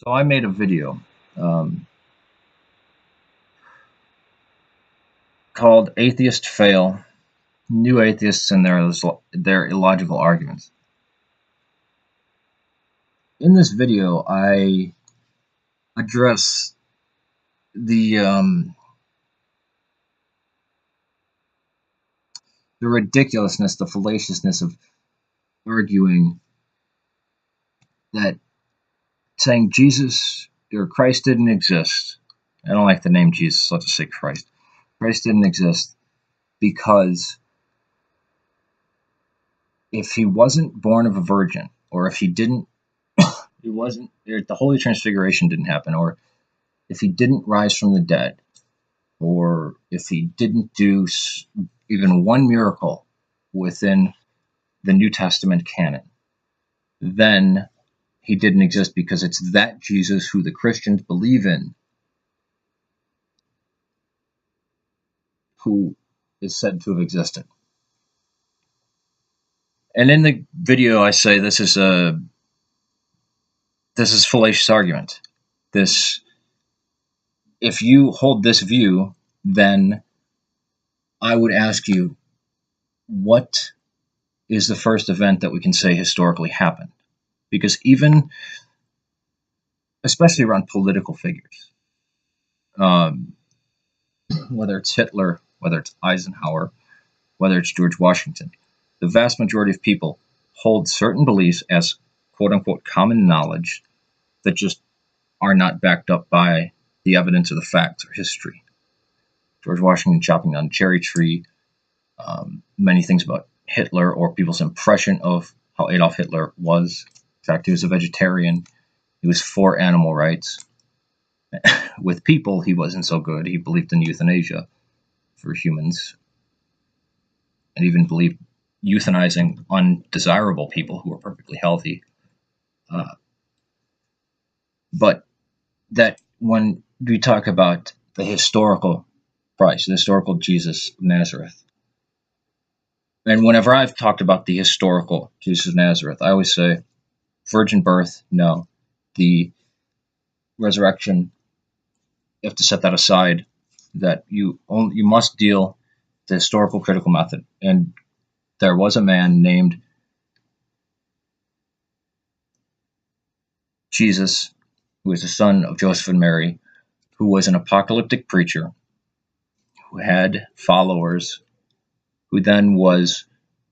So I made a video um, called Atheist Fail, New Atheists and their Illogical Arguments. In this video, I address the the ridiculousness, the fallaciousness of arguing that saying Jesus or Christ didn't exist. I don't like the name Jesus, let's just say Christ. Christ didn't exist because if he wasn't born of a virgin, or if he wasn't, the Holy Transfiguration didn't happen, or if he didn't rise from the dead, or if he didn't do even one miracle within the New Testament canon, then he didn't exist because it's that Jesus who the Christians believe in who is said to have existed. And in the video, I say this is fallacious argument. If you hold this view, then I would ask you, what is the first event that we can say historically happened? Because especially around political figures, whether it's Hitler, whether it's Eisenhower, whether it's George Washington, the vast majority of people hold certain beliefs as quote-unquote common knowledge that just are not backed up by the evidence or the facts or history. George Washington chopping down a cherry tree, many things about Hitler or people's impression of how Adolf Hitler was. In fact, he was a vegetarian. He was for animal rights. With people, he wasn't so good. He believed in euthanasia for humans, and even believed euthanizing undesirable people who were perfectly healthy. But that when we talk about the historical Christ, the historical Jesus of Nazareth, and whenever I've talked about the historical Jesus of Nazareth, I always say virgin birth, no. The resurrection, you have to set that aside, that you must deal the historical critical method. And there was a man named Jesus, who was the son of Joseph and Mary, who was an apocalyptic preacher, who had followers, who then was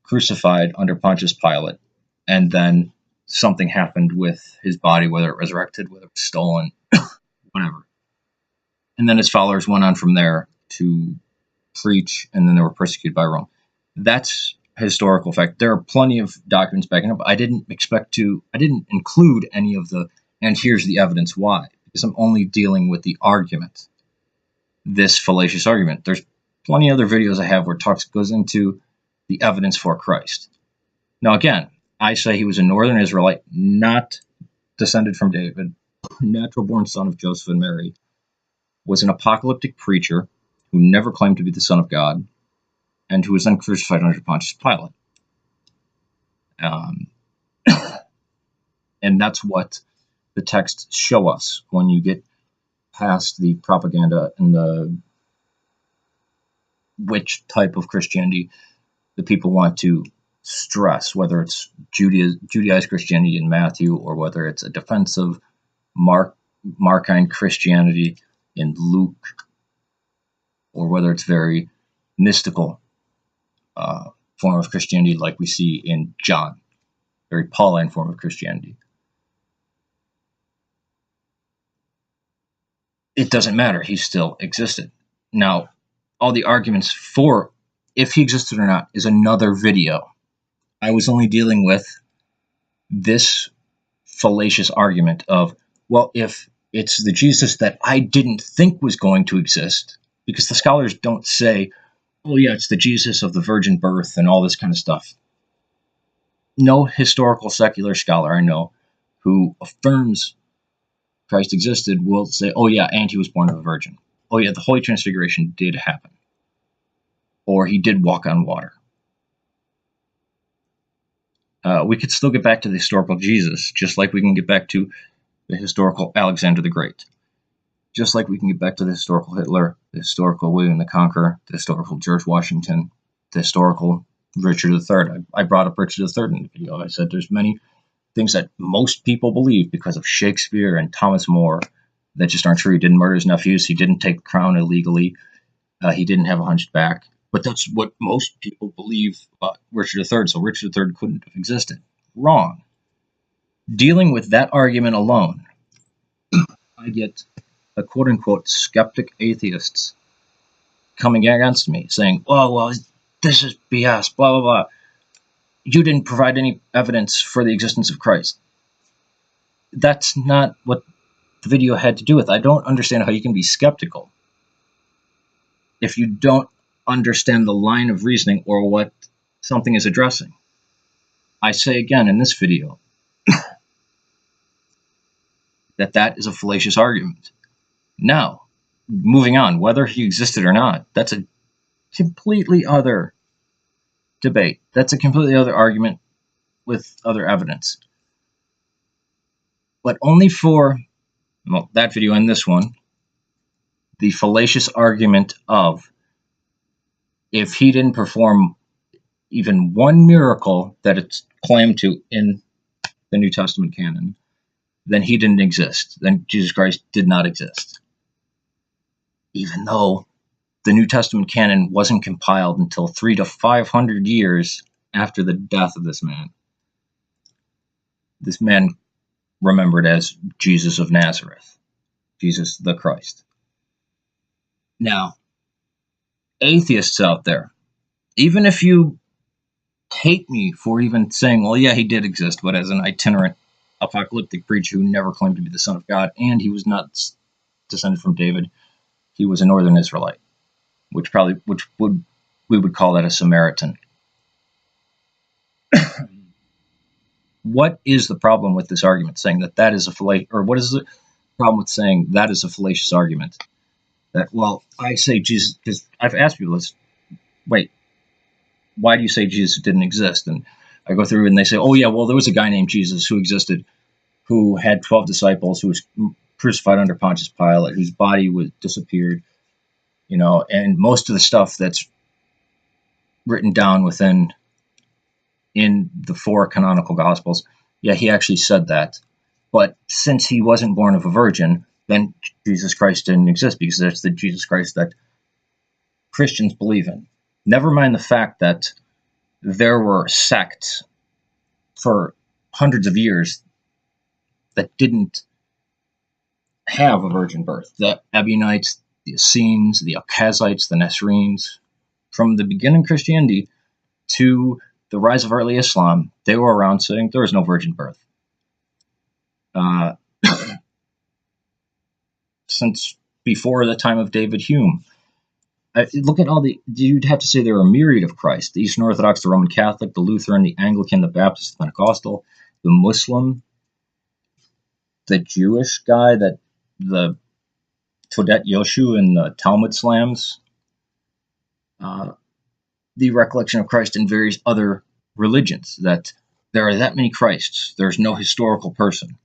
crucified under Pontius Pilate, and then something happened with his body, whether it resurrected, whether it was stolen, whatever. And then his followers went on from there to preach, and then they were persecuted by Rome. That's historical fact. There are plenty of documents backing up. I didn't include any of and here's the evidence why, because I'm only dealing with the argument, this fallacious argument. There's plenty of other videos I have where it goes into the evidence for Christ. Now, again, I say he was a northern Israelite, not descended from David, natural born son of Joseph and Mary, was an apocalyptic preacher who never claimed to be the Son of God, and who was then crucified under Pontius Pilate. And that's what the texts show us when you get past the propaganda and the which type of Christianity the people want to stress, whether it's Judaized Christianity in Matthew, or whether it's a defensive Markine Christianity in Luke, or whether it's very mystical form of Christianity like we see in John, very Pauline form of Christianity. It doesn't matter. He still existed. Now, all the arguments for if he existed or not is another video. I was only dealing with this fallacious argument of, well, if it's the Jesus that I didn't think was going to exist, because the scholars don't say, oh yeah, it's the Jesus of the virgin birth and all this kind of stuff. No historical secular scholar I know who affirms Christ existed will say, oh yeah, and he was born of a virgin. Oh yeah, the Holy Transfiguration did happen. Or he did walk on water. We could still get back to the historical Jesus, just like we can get back to the historical Alexander the Great. Just like we can get back to the historical Hitler, the historical William the Conqueror, the historical George Washington, the historical Richard III. I brought up Richard III in the video. I said there's many things that most people believe because of Shakespeare and Thomas More that just aren't true. He didn't murder his nephews. He didn't take the crown illegally. He didn't have a hunchback. But that's what most people believe about Richard III. So Richard III couldn't have existed. Wrong. Dealing with that argument alone, I get a quote-unquote skeptic atheists coming against me saying, well, this is BS, blah, blah, blah. You didn't provide any evidence for the existence of Christ. That's not what the video had to do with. I don't understand how you can be skeptical if you don't understand the line of reasoning or what something is addressing. I say again in this video that is a fallacious argument. Now, moving on, whether he existed or not, that's a completely other debate. That's a completely other argument with other evidence. But only for that video and this one, the fallacious argument of if he didn't perform even one miracle that it's claimed to in the New Testament canon, then he didn't exist. Then Jesus Christ did not exist. Even though the New Testament canon wasn't compiled until 300 to 500 years after the death of this man. This man remembered as Jesus of Nazareth, Jesus the Christ. Now, atheists out there, even if you hate me for even saying, well, yeah, he did exist, but as an itinerant apocalyptic preacher who never claimed to be the Son of God, and he was not descended from David, he was a Northern Israelite, which we would call that a Samaritan. What is the problem with this argument, saying that is a fallacious, or what is the problem with saying that is a fallacious argument? That, well, I say Jesus, because I've asked people this, wait, why do you say Jesus didn't exist? And I go through and they say, oh yeah, well, there was a guy named Jesus who existed, who had 12 disciples, who was crucified under Pontius Pilate, whose body was disappeared, and most of the stuff that's written down in the 4 canonical Gospels, yeah, he actually said that. But since he wasn't born of a virgin, then Jesus Christ didn't exist, because that's the Jesus Christ that Christians believe in. Never mind the fact that there were sects for hundreds of years that didn't have a virgin birth. The Ebionites, the Essenes, the Alkazites, the Nasrenes. From the beginning of Christianity to the rise of early Islam, they were around saying there was no virgin birth. Since before the time of David Hume. Look at you'd have to say there are a myriad of Christ. The Eastern Orthodox, the Roman Catholic, the Lutheran, the Anglican, the Baptist, the Pentecostal, the Muslim, the Jewish guy, the Todet Yoshu and the Talmud slams, the recollection of Christ in various other religions, that there are that many Christs. There's no historical person.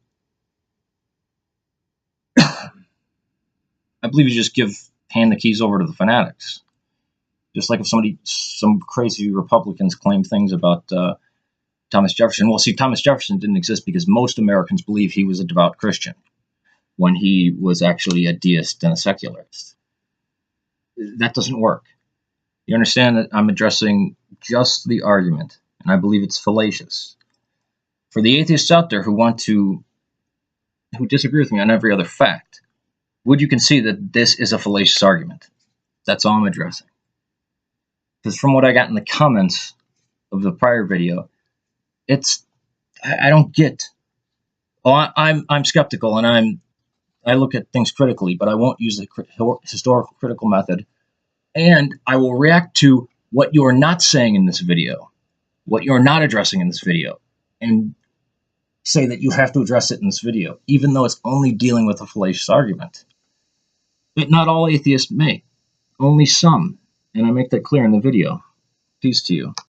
I believe you just hand the keys over to the fanatics. Just like if some crazy Republicans claim things about Thomas Jefferson. Well, see, Thomas Jefferson didn't exist because most Americans believe he was a devout Christian when he was actually a deist and a secularist. That doesn't work. You understand that I'm addressing just the argument, and I believe it's fallacious. For the atheists out there who disagree with me on every other fact, would you concede that this is a fallacious argument? That's all I'm addressing. Because from what I got in the comments of the prior video, I don't get. Oh, I'm skeptical and I look at things critically, but I won't use the historical critical method, and I will react to what you are not saying in this video, what you are not addressing in this video, and say that you have to address it in this video, even though it's only dealing with a fallacious argument. But not all atheists may, only some, and I make that clear in the video. Peace to you.